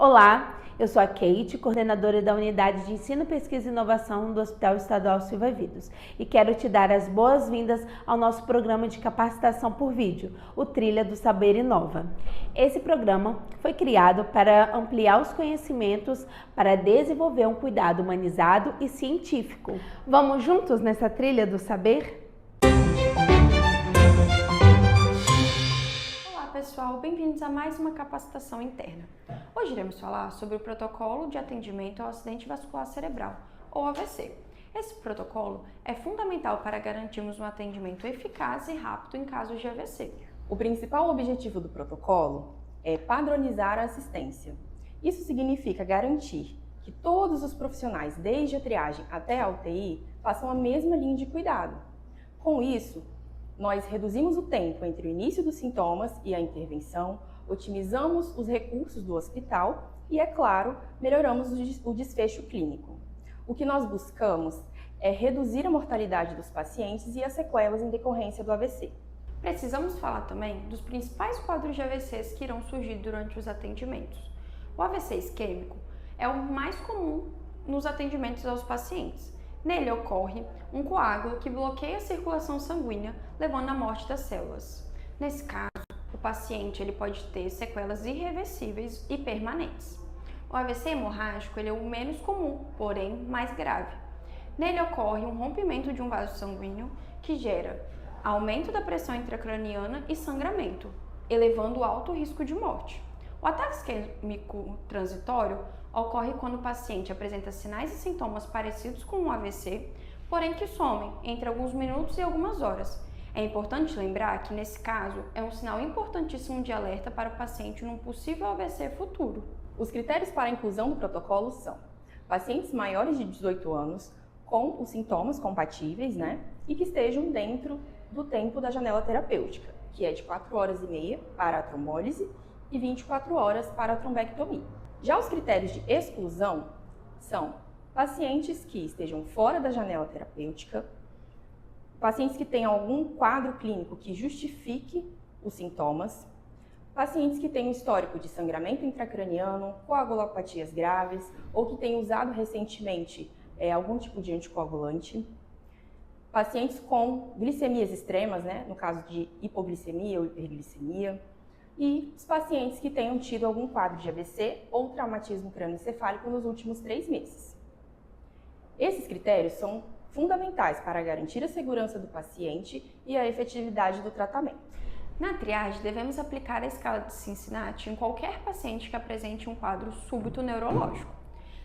Olá, eu sou a Kate, coordenadora da Unidade de Ensino, Pesquisa e Inovação do Hospital Estadual Silva Vidos, e quero te dar as boas-vindas ao nosso programa de capacitação por vídeo, o Trilha do Saber Inova. Esse programa foi criado para ampliar os conhecimentos, para desenvolver um cuidado humanizado e científico. Vamos juntos nessa trilha do saber? Pessoal, bem-vindos a mais uma capacitação interna. Hoje iremos falar sobre o protocolo de atendimento ao acidente vascular cerebral, ou AVC. Esse protocolo é fundamental para garantirmos um atendimento eficaz e rápido em casos de AVC. O principal objetivo do protocolo é padronizar a assistência. Isso significa garantir que todos os profissionais, desde a triagem até a UTI, façam a mesma linha de cuidado. Com isso, nós reduzimos o tempo entre o início dos sintomas e a intervenção, otimizamos os recursos do hospital e, é claro, melhoramos o desfecho clínico. O que nós buscamos é reduzir a mortalidade dos pacientes e as sequelas em decorrência do AVC. Precisamos falar também dos principais quadros de AVCs que irão surgir durante os atendimentos. O AVC isquêmico é o mais comum nos atendimentos aos pacientes. Nele ocorre um coágulo que bloqueia a circulação sanguínea, levando à morte das células. Nesse caso, o paciente pode ter sequelas irreversíveis e permanentes. O AVC hemorrágico é o menos comum, porém mais grave. Nele ocorre um rompimento de um vaso sanguíneo que gera aumento da pressão intracraniana e sangramento, elevando o alto risco de morte. O ataque isquêmico transitório ocorre quando o paciente apresenta sinais e sintomas parecidos com um AVC, porém que somem entre alguns minutos e algumas horas. É importante lembrar que, nesse caso, é um sinal importantíssimo de alerta para o paciente num possível AVC futuro. Os critérios para a inclusão do protocolo são pacientes maiores de 18 anos com os sintomas compatíveis, e que estejam dentro do tempo da janela terapêutica, que é de 4 horas e meia para a trombólise e 24 horas para a trombectomia. Já os critérios de exclusão são pacientes que estejam fora da janela terapêutica, pacientes que tenham algum quadro clínico que justifique os sintomas, pacientes que tenham histórico de sangramento intracraniano, coagulopatias graves ou que tenham usado recentemente algum tipo de anticoagulante, pacientes com glicemias extremas, no caso de hipoglicemia ou hiperglicemia, e os pacientes que tenham tido algum quadro de AVC ou traumatismo crânioencefálico nos últimos 3 meses. Esses critérios são fundamentais para garantir a segurança do paciente e a efetividade do tratamento. Na triagem, devemos aplicar a escala de Cincinnati em qualquer paciente que apresente um quadro súbito neurológico.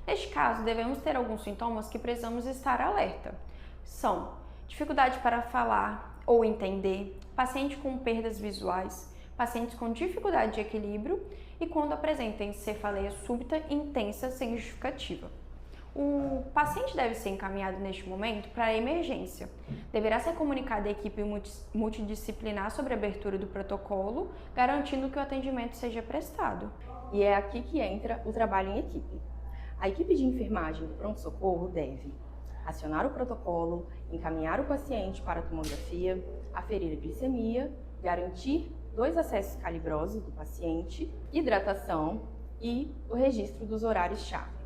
Neste caso, devemos ter alguns sintomas que precisamos estar alerta. São dificuldade para falar ou entender, paciente com perdas visuais, pacientes com dificuldade de equilíbrio e quando apresentem cefaleia súbita e intensa sem justificativa. O paciente deve ser encaminhado neste momento para a emergência. Deverá ser comunicada à equipe multidisciplinar sobre a abertura do protocolo, garantindo que o atendimento seja prestado. E é aqui que entra o trabalho em equipe. A equipe de enfermagem do pronto-socorro deve acionar o protocolo, encaminhar o paciente para a tomografia, aferir a glicemia, garantir 2 acessos calibrosos do paciente, hidratação e o registro dos horários-chave.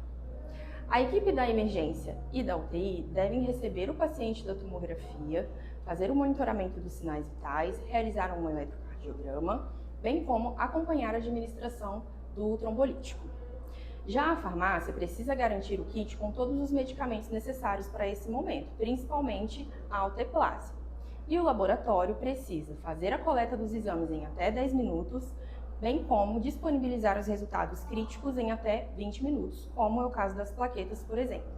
A equipe da emergência e da UTI devem receber o paciente da tomografia, fazer o monitoramento dos sinais vitais, realizar um eletrocardiograma, bem como acompanhar a administração do trombolítico. Já a farmácia precisa garantir o kit com todos os medicamentos necessários para esse momento, principalmente a alteplase. E o laboratório precisa fazer a coleta dos exames em até 10 minutos, bem como disponibilizar os resultados críticos em até 20 minutos, como é o caso das plaquetas, por exemplo.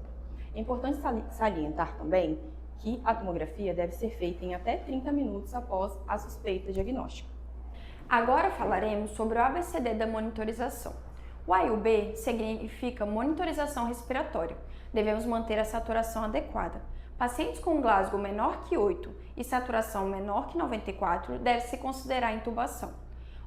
É importante salientar também que a tomografia deve ser feita em até 30 minutos após a suspeita diagnóstica. Agora falaremos sobre o ABCD da monitorização. O A e o B significa monitorização respiratória. Devemos manter a saturação adequada. Pacientes com Glasgow menor que 8 e saturação menor que 94 deve-se considerar intubação.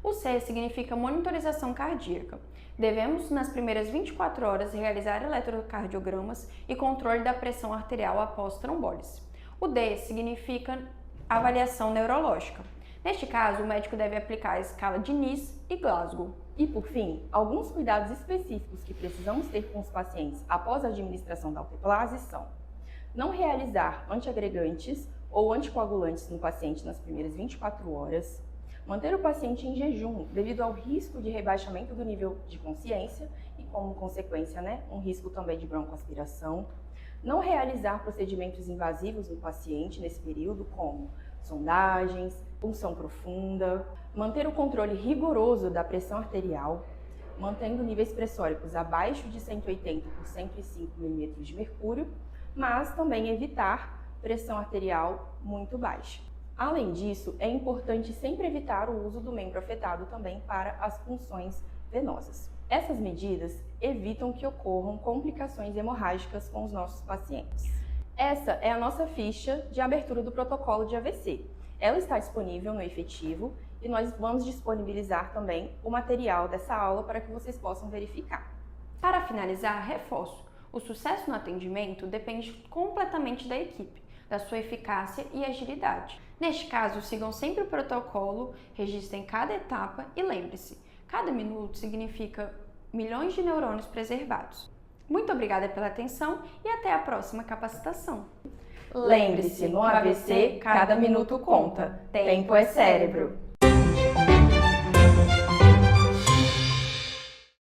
O C significa monitorização cardíaca. Devemos, nas primeiras 24 horas, realizar eletrocardiogramas e controle da pressão arterial após trombólise. O D significa avaliação neurológica. Neste caso, o médico deve aplicar a escala de Nice e Glasgow. E, por fim, alguns cuidados específicos que precisamos ter com os pacientes após a administração da alteplase são: não realizar antiagregantes ou anticoagulantes no paciente nas primeiras 24 horas, manter o paciente em jejum devido ao risco de rebaixamento do nível de consciência e, como consequência, um risco também de broncoaspiração, não realizar procedimentos invasivos no paciente nesse período, como sondagens, punção profunda, manter o controle rigoroso da pressão arterial, mantendo níveis pressóricos abaixo de 180 por 105 mm de mercúrio, mas também evitar pressão arterial muito baixa. Além disso, é importante sempre evitar o uso do membro afetado também para as punções venosas. Essas medidas evitam que ocorram complicações hemorrágicas com os nossos pacientes. Essa é a nossa ficha de abertura do protocolo de AVC. Ela está disponível no efetivo e nós vamos disponibilizar também o material dessa aula para que vocês possam verificar. Para finalizar, reforço: o sucesso no atendimento depende completamente da equipe, da sua eficácia e agilidade. Neste caso, sigam sempre o protocolo, registrem cada etapa e lembre-se, cada minuto significa milhões de neurônios preservados. Muito obrigada pela atenção e até a próxima capacitação. Lembre-se, no AVC, cada minuto conta. Tempo é cérebro.